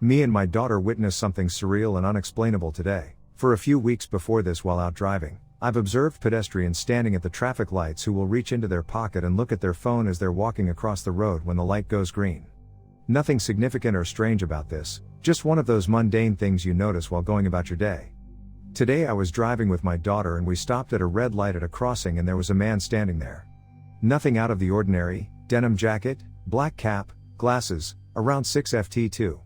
Me and my daughter witnessed something surreal and unexplainable today. For a few weeks before this, while out driving, I've observed pedestrians standing at the traffic lights who will reach into their pocket and look at their phone as they're walking across the road when the light goes green. Nothing significant or strange about this, just one of those mundane things you notice while going about your day. Today I was driving with my daughter and we stopped at a red light at a crossing and there was a man standing there. Nothing out of the ordinary, denim jacket, black cap, glasses, around 6'ft 2.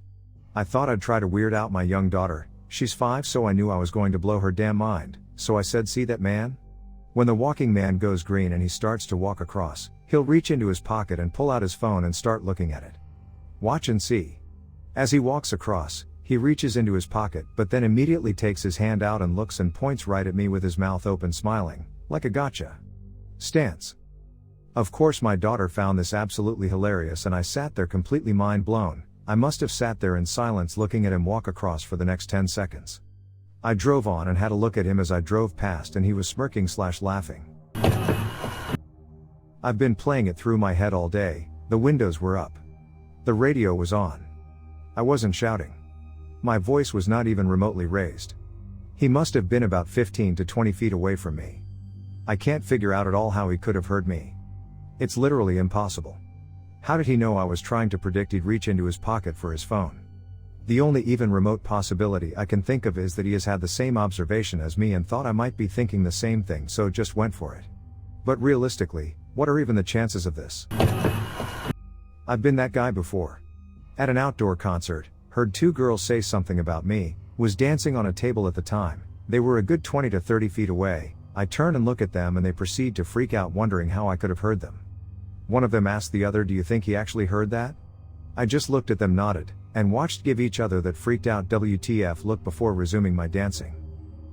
I thought I'd try to weird out my young daughter, she's 5, so I knew I was going to blow her damn mind, so I said, "See that man? When the walking man goes green and he starts to walk across, he'll reach into his pocket and pull out his phone and start looking at it. Watch and see." As he walks across, he reaches into his pocket but then immediately takes his hand out and looks and points right at me with his mouth open, smiling, like a gotcha stance. Of course my daughter found this absolutely hilarious and I sat there completely mind blown. I must have sat there in silence looking at him walk across for the next 10 seconds. I drove on and had a look at him as I drove past and he was smirking/laughing. I've been playing it through my head all day. The windows were up. The radio was on. I wasn't shouting. My voice was not even remotely raised. He must have been about 15 to 20 feet away from me. I can't figure out at all how he could have heard me. It's literally impossible. How did he know I was trying to predict he'd reach into his pocket for his phone? The only even remote possibility I can think of is that he has had the same observation as me and thought I might be thinking the same thing, so just went for it. But realistically, what are even the chances of this? I've been that guy before. At an outdoor concert, heard two girls say something about me, was dancing on a table at the time, they were a good 20 to 30 feet away, I turn and look at them and they proceed to freak out wondering how I could have heard them. One of them asked the other, "Do you think he actually heard that?" I just looked at them, nodded, and watched give each other that freaked out WTF look before resuming my dancing.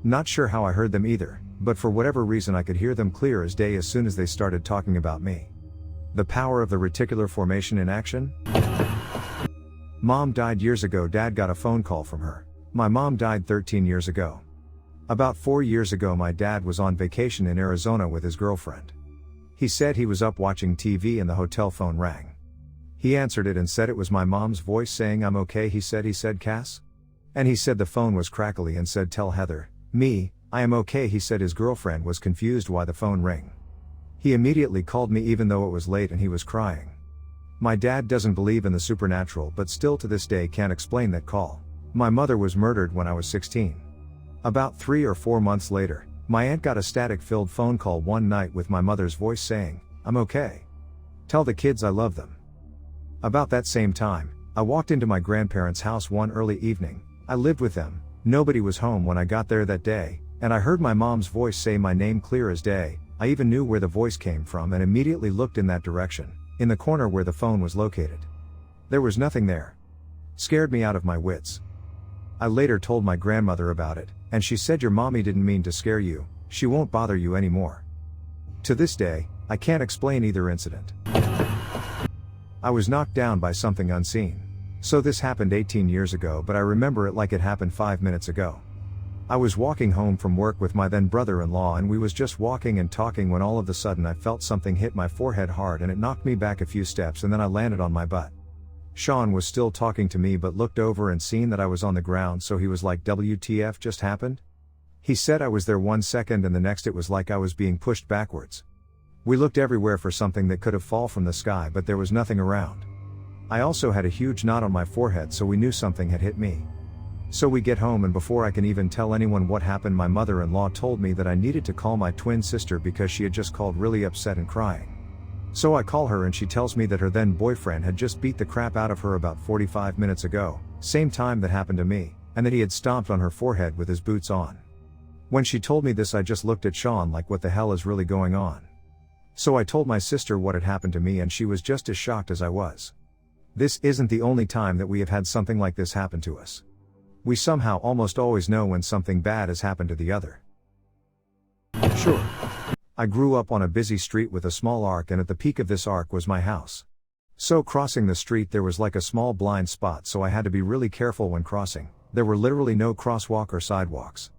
Not sure how I heard them either, but for whatever reason I could hear them clear as day as soon as they started talking about me. The power of the reticular formation in action? Mom died years ago. Dad got a phone call from her. My mom died 13 years ago. About 4 years ago my dad was on vacation in Arizona with his girlfriend. He said he was up watching TV and the hotel phone rang. He answered it and said it was my mom's voice saying, "I'm okay," he said, "Cass?" And he said the phone was crackly and said, "Tell Heather, me, I am okay." He said his girlfriend was confused why the phone rang. He immediately called me even though it was late and he was crying. My dad doesn't believe in the supernatural but still to this day can't explain that call. My mother was murdered when I was 16. About 3 or 4 months later, my aunt got a static-filled phone call one night with my mother's voice saying, "I'm okay. Tell the kids I love them." About that same time, I walked into my grandparents' house one early evening. I lived with them, nobody was home when I got there that day, and I heard my mom's voice say my name clear as day. I even knew where the voice came from and immediately looked in that direction, in the corner where the phone was located. There was nothing there. Scared me out of my wits. I later told my grandmother about it, and she said, "Your mommy didn't mean to scare you, she won't bother you anymore." To this day, I can't explain either incident. I was knocked down by something unseen. So this happened 18 years ago, but I remember it like it happened 5 minutes ago. I was walking home from work with my then brother-in-law and we was just walking and talking when all of a sudden I felt something hit my forehead hard and it knocked me back a few steps and then I landed on my butt. Sean was still talking to me but looked over and seen that I was on the ground, so he was like, "WTF just happened?" He said I was there 1 second and the next it was like I was being pushed backwards. We looked everywhere for something that could have fallen from the sky but there was nothing around. I also had a huge knot on my forehead, so we knew something had hit me. So we get home and before I can even tell anyone what happened, my mother-in-law told me that I needed to call my twin sister because she had just called really upset and crying. So I call her and she tells me that her then boyfriend had just beat the crap out of her about 45 minutes ago, same time that happened to me, and that he had stomped on her forehead with his boots on. When she told me this I just looked at Sean like, what the hell is really going on? So I told my sister what had happened to me and she was just as shocked as I was. This isn't the only time that we have had something like this happen to us. We somehow almost always know when something bad has happened to the other. Sure. I grew up on a busy street with a small arc and at the peak of this arc was my house. So crossing the street there was like a small blind spot, so I had to be really careful when crossing. There were literally no crosswalk or sidewalks.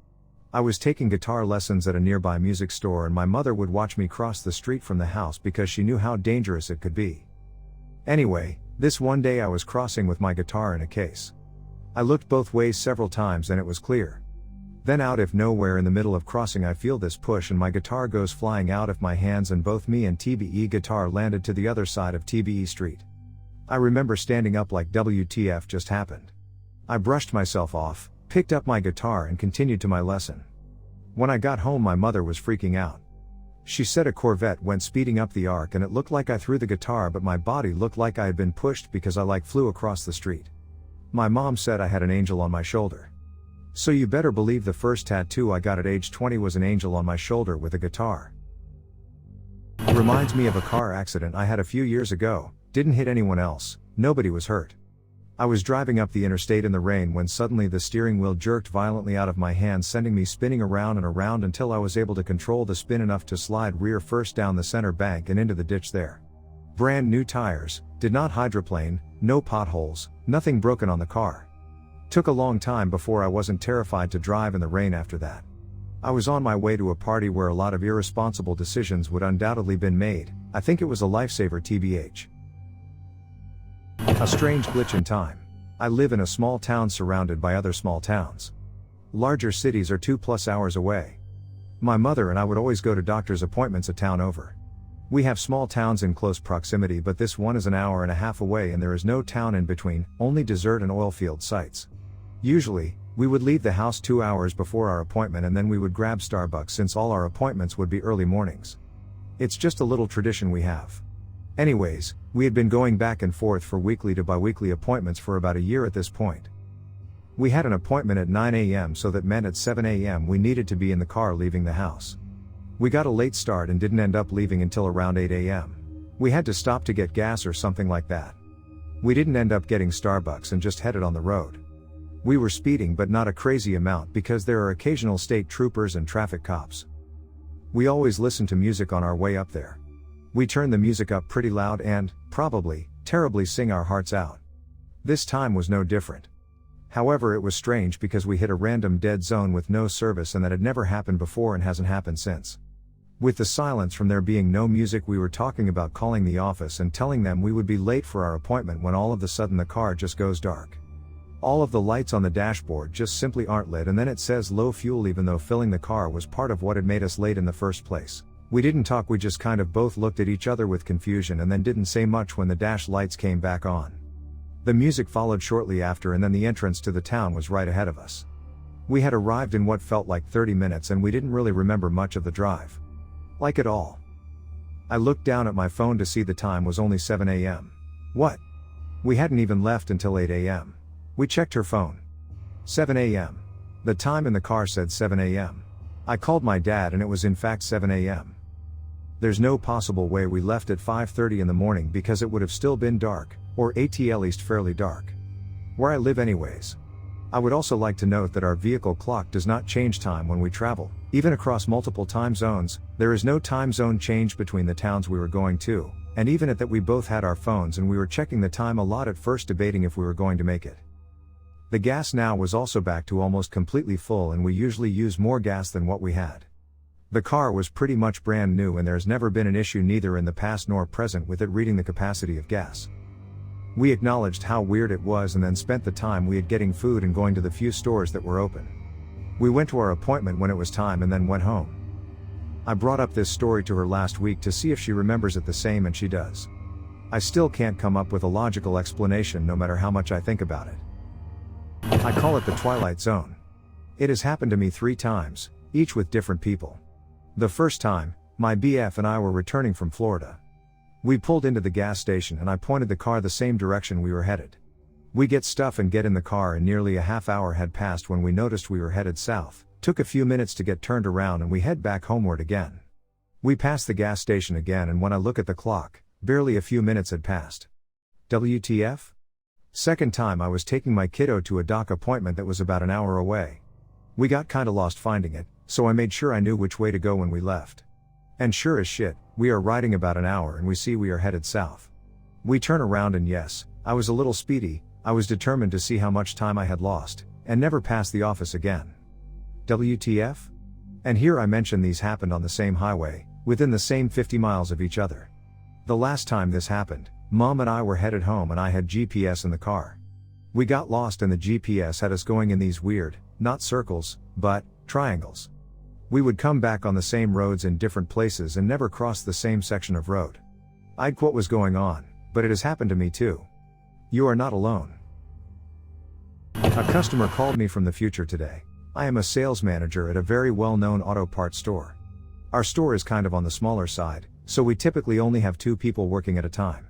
I was taking guitar lessons at a nearby music store and my mother would watch me cross the street from the house because she knew how dangerous it could be. Anyway, this one day I was crossing with my guitar in a case. I looked both ways several times and it was clear. Then out of nowhere in the middle of crossing I feel this push and my guitar goes flying out of my hands and both me and TBE guitar landed to the other side of TBE Street. I remember standing up like WTF just happened. I brushed myself off, picked up my guitar and continued to my lesson. When I got home my mother was freaking out. She said a Corvette went speeding up the arc and it looked like I threw the guitar but my body looked like I had been pushed because I flew across the street. My mom said I had an angel on my shoulder. So you better believe the first tattoo I got at age 20 was an angel on my shoulder with a guitar. Reminds me of a car accident I had a few years ago, didn't hit anyone else, nobody was hurt. I was driving up the interstate in the rain when suddenly the steering wheel jerked violently out of my hand sending me spinning around and around until I was able to control the spin enough to slide rear first down the center bank and into the ditch there. Brand new tires, did not hydroplane, no potholes, nothing broken on the car. Took a long time before I wasn't terrified to drive in the rain after that. I was on my way to a party where a lot of irresponsible decisions would undoubtedly been made. I think it was a lifesaver TBH. A strange glitch in time. I live in a small town surrounded by other small towns. Larger cities are 2+ hours away. My mother and I would always go to doctor's appointments a town over. We have small towns in close proximity but this one is an hour and a half away and there is no town in between, only desert and oil field sites. Usually, we would leave the house 2 hours before our appointment and then we would grab Starbucks since all our appointments would be early mornings. It's just a little tradition we have. Anyways, we had been going back and forth for weekly to bi-weekly appointments for about a year at this point. We had an appointment at 9 a.m. so that meant at 7 a.m. we needed to be in the car leaving the house. We got a late start and didn't end up leaving until around 8 a.m. We had to stop to get gas or something like that. We didn't end up getting Starbucks and just headed on the road. We were speeding but not a crazy amount because there are occasional state troopers and traffic cops. We always listen to music on our way up there. We turn the music up pretty loud and, probably, terribly sing our hearts out. This time was no different. However, it was strange because we hit a random dead zone with no service and that had never happened before and hasn't happened since. With the silence from there being no music we were talking about calling the office and telling them we would be late for our appointment when all of a sudden the car just goes dark. All of the lights on the dashboard just simply aren't lit and then it says low fuel even though filling the car was part of what had made us late in the first place. We didn't talk, we just kind of both looked at each other with confusion and then didn't say much when the dash lights came back on. The music followed shortly after and then the entrance to the town was right ahead of us. We had arrived in what felt like 30 minutes and we didn't really remember much of the drive. Like at all. I looked down at my phone to see the time was only 7 a.m. What? We hadn't even left until 8 a.m. We checked her phone. 7 a.m. The time in the car said 7 a.m. I called my dad and it was in fact 7 a.m. There's no possible way we left at 5:30 in the morning because it would have still been dark, or at least fairly dark. Where I live anyways. I would also like to note that our vehicle clock does not change time when we travel, even across multiple time zones. There is no time zone change between the towns we were going to, and even at that we both had our phones and we were checking the time a lot at first debating if we were going to make it. The gas now was also back to almost completely full and we usually use more gas than what we had. The car was pretty much brand new and there's never been an issue neither in the past nor present with it reading the capacity of gas. We acknowledged how weird it was and then spent the time we had getting food and going to the few stores that were open. We went to our appointment when it was time and then went home. I brought up this story to her last week to see if she remembers it the same and she does. I still can't come up with a logical explanation no matter how much I think about it. I call it the Twilight Zone. It has happened to me 3 times, each with different people. The first time, my BF and I were returning from Florida. We pulled into the gas station and I pointed the car the same direction we were headed. We get stuff and get in the car and nearly a half hour had passed when we noticed we were headed south, took a few minutes to get turned around and we head back homeward again. We pass the gas station again and when I look at the clock, barely a few minutes had passed. WTF? Second time I was taking my kiddo to a doc appointment that was about an hour away. We got kinda lost finding it, so I made sure I knew which way to go when we left. And sure as shit, we are riding about an hour and we see we are headed south. We turn around and yes, I was a little speedy, I was determined to see how much time I had lost, and never pass the office again. WTF? And here I mention these happened on the same highway, within the same 50 miles of each other. The last time this happened, Mom and I were headed home and I had GPS in the car. We got lost and the GPS had us going in these weird, not circles, but triangles. We would come back on the same roads in different places and never cross the same section of road. I'd quote was going on, but it has happened to me too. You are not alone. A customer called me from the future today. I am a sales manager at a very well-known auto parts store. Our store is kind of on the smaller side, so we typically only have 2 people working at a time.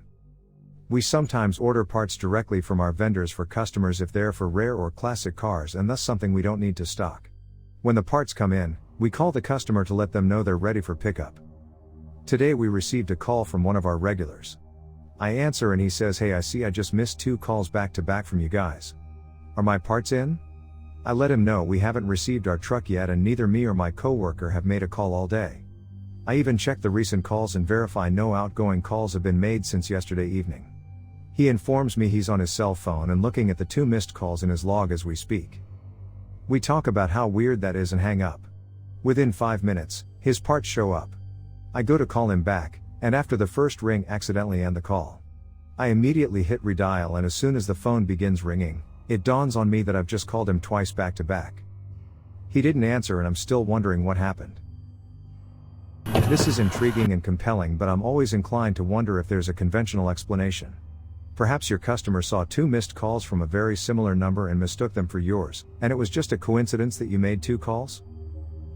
We sometimes order parts directly from our vendors for customers if they're for rare or classic cars and thus something we don't need to stock. When the parts come in, we call the customer to let them know they're ready for pickup. Today we received a call from one of our regulars. I answer and he says, "Hey, I see I just missed 2 calls back to back from you guys. Are my parts in?" I let him know we haven't received our truck yet and neither me or my coworker have made a call all day. I even checked the recent calls and verify no outgoing calls have been made since yesterday evening. He informs me he's on his cell phone and looking at the 2 missed calls in his log as we speak. We talk about how weird that is and hang up. Within 5 minutes, his parts show up. I go to call him back, and after the first ring accidentally end the call. I immediately hit redial and as soon as the phone begins ringing, it dawns on me that I've just called him twice back to back. He didn't answer and I'm still wondering what happened. This is intriguing and compelling, but I'm always inclined to wonder if there's a conventional explanation. Perhaps your customer saw 2 missed calls from a very similar number and mistook them for yours, and it was just a coincidence that you made 2 calls?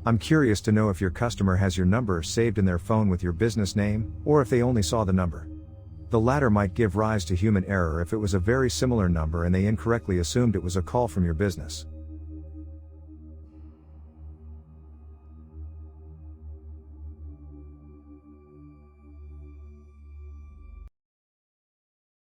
I'm curious to know if your customer has your number saved in their phone with your business name, or if they only saw the number. The latter might give rise to human error if it was a very similar number and they incorrectly assumed it was a call from your business.